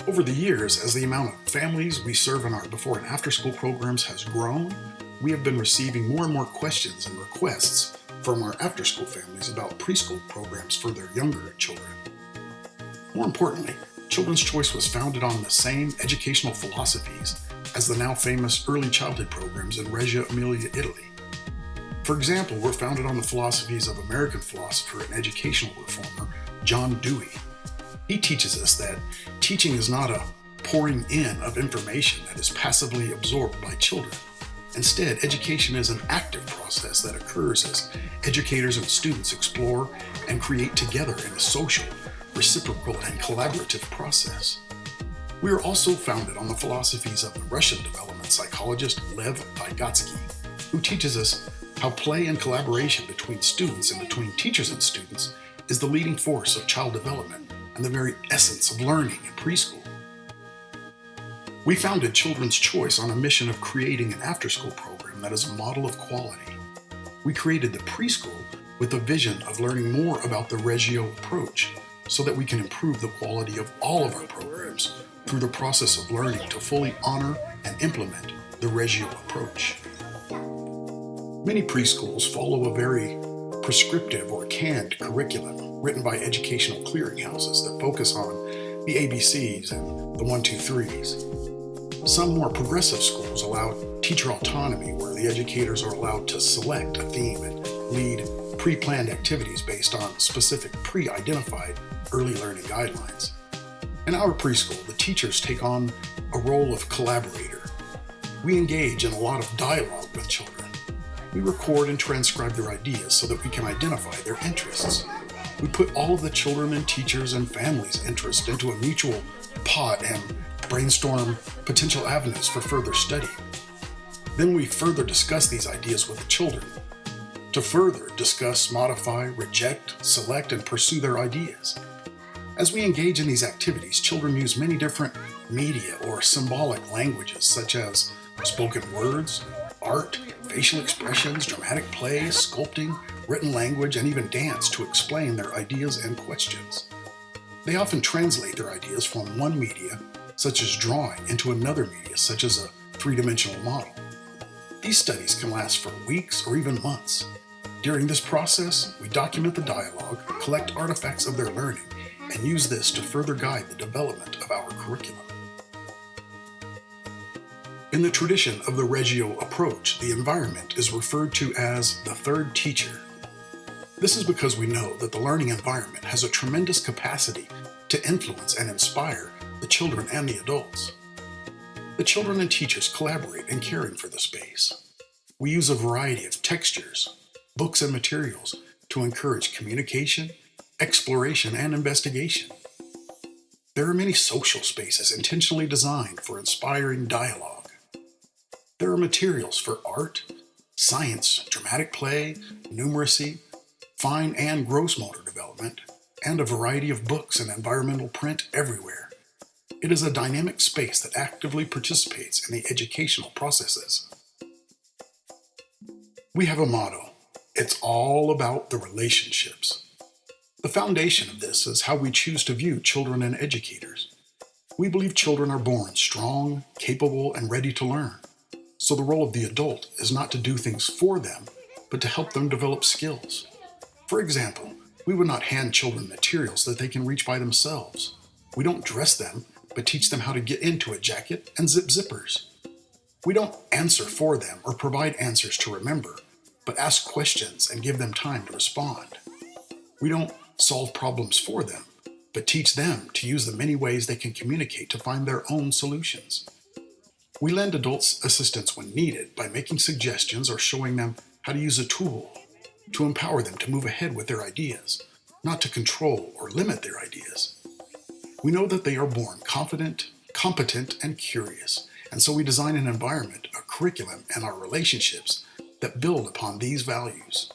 Over the years, as the amount of families we serve in our before and after school programs has grown, we have been receiving more and more questions and requests from our after school families about preschool programs for their younger children. More importantly, Children's Choice was founded on the same educational philosophies as the now famous early childhood programs in Reggio Emilia, Italy. For example, we're founded on the philosophies of American philosopher and educational reformer John Dewey. He teaches us that teaching is not a pouring in of information that is passively absorbed by children. Instead, education is an active process that occurs as educators and students explore and create together in a social, reciprocal, and collaborative process. We are also founded on the philosophies of the Russian development psychologist Lev Vygotsky, who teaches us how play and collaboration between students and between teachers and students is the leading force of child development and the very essence of learning in preschool. We founded Children's Choice on a mission of creating an after-school program that is a model of quality. We created the preschool with a vision of learning more about the Reggio approach so that we can improve the quality of all of our programs through the process of learning to fully honor and implement the Reggio approach. Many preschools follow a very prescriptive or canned curriculum written by educational clearinghouses that focus on the ABCs and the 1, 2, 3s. Some more progressive schools allow teacher autonomy, where the educators are allowed to select a theme and lead pre-planned activities based on specific pre-identified early learning guidelines. In our preschool, the teachers take on a role of collaborator. We engage in a lot of dialogue with children. We record and transcribe their ideas so that we can identify their interests. We put all of the children and teachers and families' interest into a mutual pot and brainstorm potential avenues for further study. Then we further discuss these ideas with the children to further discuss, modify, reject, select, and pursue their ideas. As we engage in these activities, children use many different media or symbolic languages such as spoken words, art, facial expressions, dramatic play, sculpting, written language, and even dance to explain their ideas and questions. They often translate their ideas from one media, such as drawing, into another media, such as a three-dimensional model. These studies can last for weeks or even months. During this process, we document the dialogue, collect artifacts of their learning, and use this to further guide the development of our curriculum. In the tradition of the Reggio approach, the environment is referred to as the third teacher. This is because we know that the learning environment has a tremendous capacity to influence and inspire the children and the adults. The children and teachers collaborate in caring for the space. We use a variety of textures, books, and materials to encourage communication, exploration, and investigation. There are many social spaces intentionally designed for inspiring dialogue. There are materials for art, science, dramatic play, numeracy, fine and gross motor development, and a variety of books and environmental print everywhere. It is a dynamic space that actively participates in the educational processes. We have a motto: it's all about the relationships. The foundation of this is how we choose to view children and educators. We believe children are born strong, capable, and ready to learn. So the role of the adult is not to do things for them, but to help them develop skills. For example, we would not hand children materials that they can reach by themselves. We don't dress them, but teach them how to get into a jacket and zip zippers. We don't answer for them or provide answers to remember, but ask questions and give them time to respond. We don't solve problems for them, but teach them to use the many ways they can communicate to find their own solutions. We lend adults assistance when needed by making suggestions or showing them how to use a tool to empower them to move ahead with their ideas, not to control or limit their ideas. We know that they are born confident, competent, and curious, and so we design an environment, a curriculum, and our relationships that build upon these values.